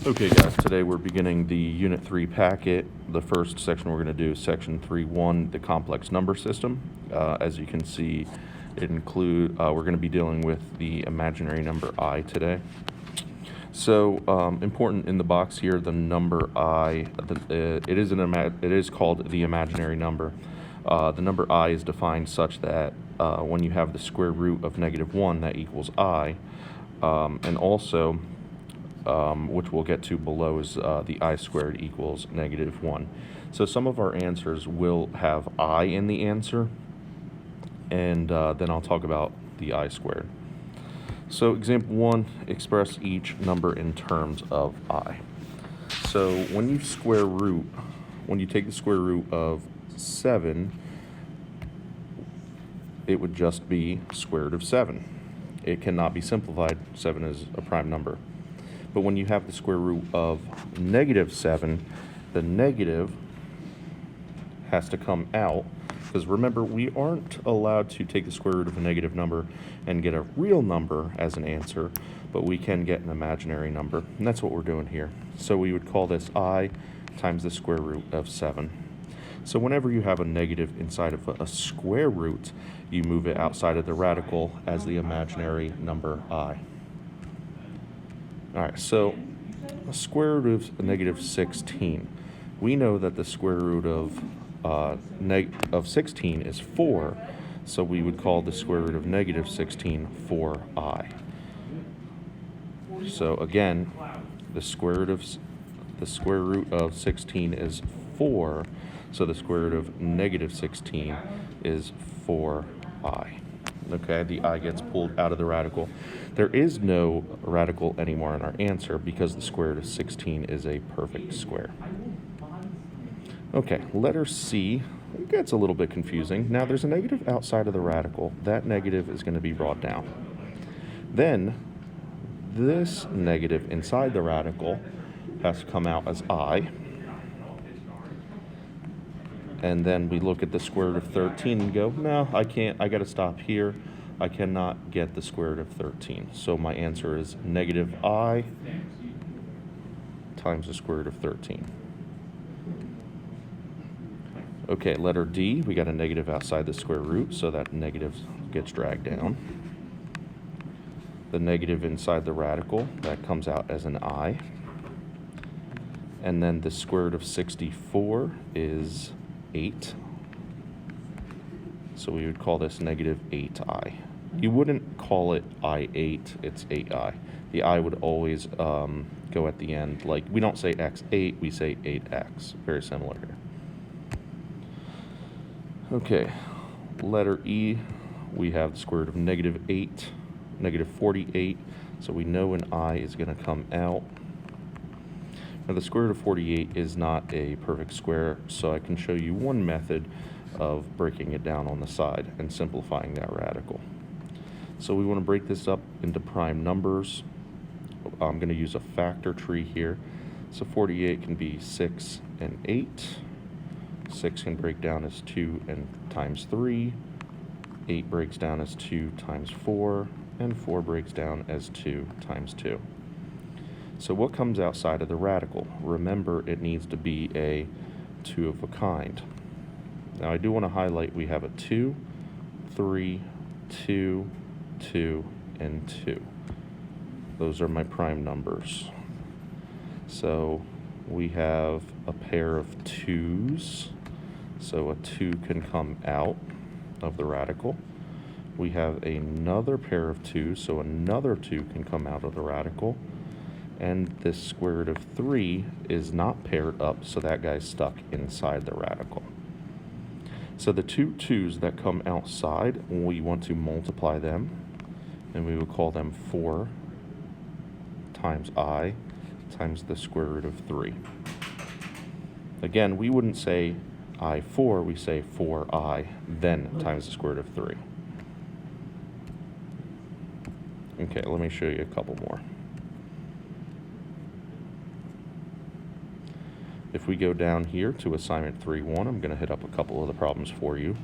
Okay guys, today we're beginning the Unit 3 packet. The first section we're going to do is Section 3.1, the complex number system. As you can see, we're going to be dealing with the imaginary number I today. So important in the box here, the number I, it is called the imaginary number. The number I is defined such that when you have the square root of -1, that equals I, and also which we'll get to below, is the I squared equals -1. So some of our answers will have I in the answer, and then I'll talk about the I squared. So example 1, express each number in terms of I. So when you take the square root of 7, it would just be square root of 7. It cannot be simplified. 7 is a prime number. But when you have the square root of -7, the negative has to come out, because remember, we aren't allowed to take the square root of a negative number and get a real number as an answer, but we can get an imaginary number, and that's what we're doing here. So we would call this I times the square root of 7. So whenever you have a negative inside of a square root, you move it outside of the radical as the imaginary number I. All right, so a square root of -16. We know that the square root of 16 is 4, so we would call the square root of -16 4i. So again, the square root of 16 is 4, so the square root of -16 is 4i. Okay, the I gets pulled out of the radical. There is no radical anymore in our answer because the square root of 16 is a perfect square. Okay, letter C, it gets a little bit confusing. Now there's a negative outside of the radical. That negative is going to be brought down. Then this negative inside the radical has to come out as I. And then we look at the square root of 13 and go, no, I can't, I got to stop here. I cannot get the square root of 13. So my answer is -I times the square root of 13. Okay, letter D, we got a negative outside the square root, so that negative gets dragged down. The negative inside the radical, that comes out as an I. And then the square root of 64 is 8. So we would call this -8i. You wouldn't call it I8, it's 8i. The I would always go at the end. Like, we don't say x8, we say 8x. Very similar here. Okay, letter E, we have the square root of -8, -48. So we know an I is going to come out. Now the square root of 48 is not a perfect square, so I can show you one method of breaking it down on the side and simplifying that radical. So we want to break this up into prime numbers. I'm going to use a factor tree here. So 48 can be 6 and 8. 6 can break down as 2 and times 3. 8 breaks down as 2 times 4. And 4 breaks down as 2 times 2. So what comes outside of the radical? Remember, it needs to be a 2 of a kind. Now I do want to highlight we have a 2, 3, 2, 2, and 2. Those are my prime numbers. So we have a pair of 2's. So a 2 can come out of the radical. We have another pair of 2's, so another 2 can come out of the radical. And this square root of 3 is not paired up, so that guy's stuck inside the radical. So the two 2's that come outside, we want to multiply them, and we would call them 4 times I times the square root of 3. Again, we wouldn't say I4, we say 4I, then times the square root of 3. Okay, let me show you a couple more. If we go down here to assignment 3.1, I'm going to hit up a couple of the problems for you.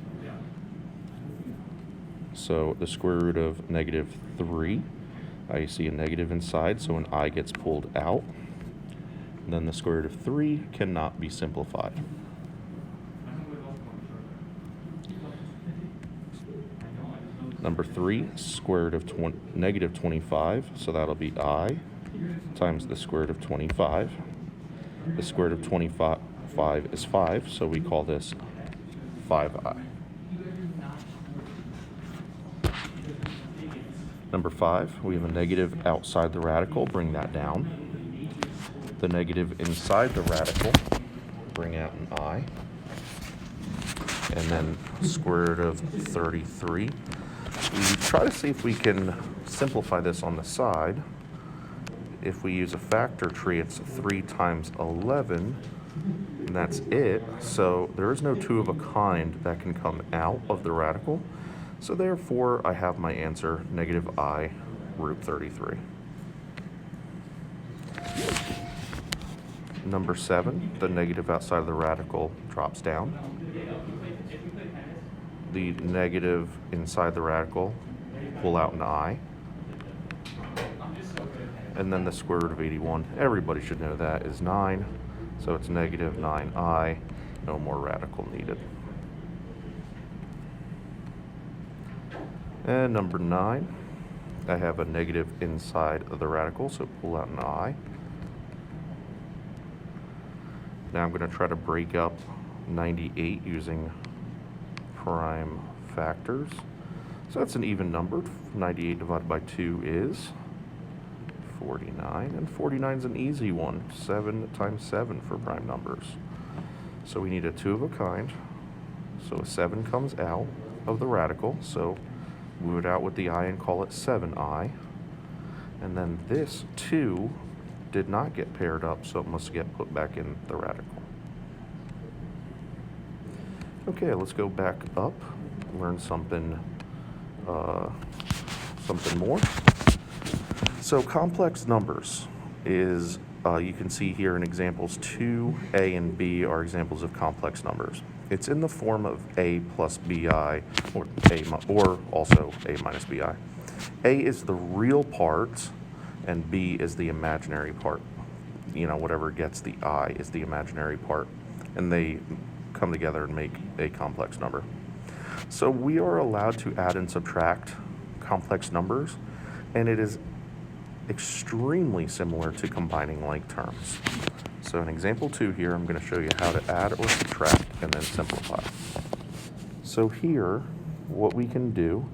So the square root of -3, I see a negative inside, so an I gets pulled out. Then the square root of 3 cannot be simplified. Number 3, square root of negative 25, so that'll be I times the square root of 25. The square root of 25 is 5, so we call this 5i. Number 5, we have a negative outside the radical, bring that down. The negative inside the radical, bring out an I. And then square root of 33. We try to see if we can simplify this on the side. If we use a factor tree, it's 3 times 11, and that's it. So there is no 2 of a kind that can come out of the radical. So therefore, I have my answer, negative I root 33. Number 7, the negative outside of the radical drops down. The negative inside the radical, pull out an I. And then the square root of 81, everybody should know that, is 9. So it's negative 9i, no more radical needed. And number 9, I have a negative inside of the radical, so pull out an I. Now I'm going to try to break up 98 using prime factors. So that's an even number. 98 divided by 2 is 49, and 49 is an easy one. 7 times 7 for prime numbers. So we need a 2 of a kind. So a 7 comes out of the radical, so move it out with the I and call it 7i. And then this 2 did not get paired up, so it must get put back in the radical. Okay, let's go back up, learn something more. So complex numbers is, you can see here in examples 2, A and B are examples of complex numbers. It's in the form of A plus BI, or also A minus BI. A is the real part, and B is the imaginary part. You know, whatever gets the I is the imaginary part, and they come together and make a complex number. So we are allowed to add and subtract complex numbers, and it is extremely similar to combining like terms. So in example 2 here, I'm going to show you how to add or subtract and then simplify. So here, what we can do,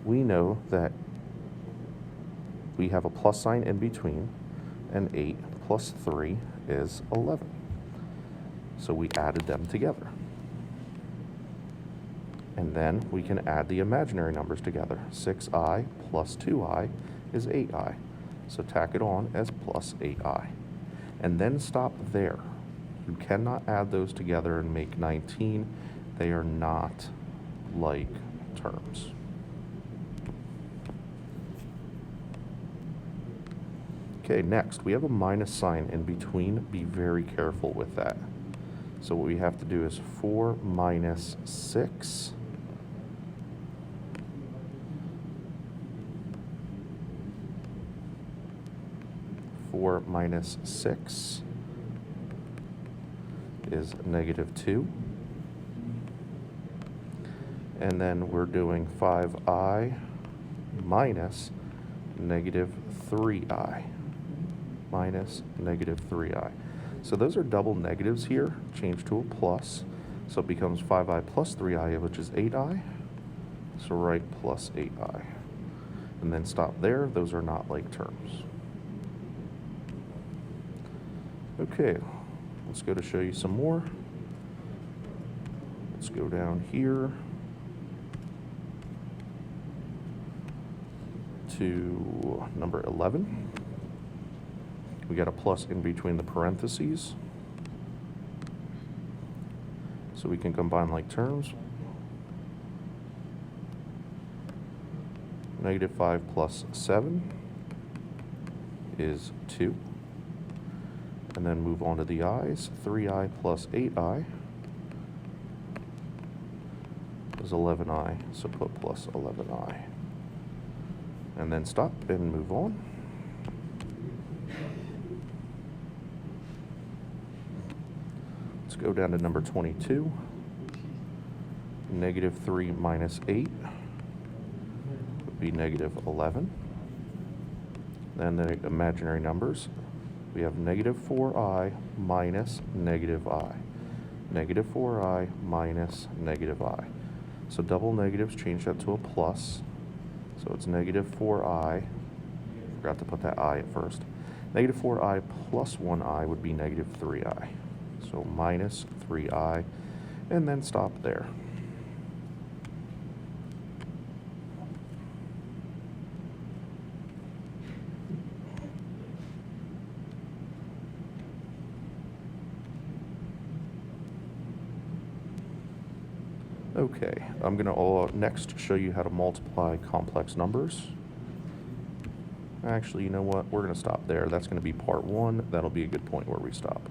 we know that we have a plus sign in between, and 8 plus 3 is 11. So we added them together. And then we can add the imaginary numbers together. 6i plus 2i is 8i. So tack it on as plus 8i. And then stop there. You cannot add those together and make 19. They are not like terms. Okay, next, we have a minus sign in between. Be very careful with that. So what we have to do is 4 minus 6. Minus 6 is negative 2. And then we're doing 5i minus negative 3i. Minus negative 3i. So those are double negatives here, change to a plus. So it becomes 5i plus 3i, which is 8i. So write plus 8i. And then stop there. Those are not like terms. Okay, let's go to show you some more. Let's go down here to number 11. We got a plus in between the parentheses. So we can combine like terms. Negative 5 plus 7 is 2. And then move on to the i's. 3i plus 8i is 11i, so put plus 11i. And then stop and move on. Let's go down to number 22. Negative 3 minus 8 would be negative 11. Then the imaginary numbers, we have negative 4i minus negative I. Negative 4i minus negative I. So double negatives, change that to a plus. So it's negative 4i. Forgot to put that I at first. Negative 4i plus 1i would be negative 3i. So minus 3i, and then stop there. Okay, I'm going to next show you how to multiply complex numbers. Actually, you know what? We're going to stop there. That's going to be part 1. That'll be a good point where we stop.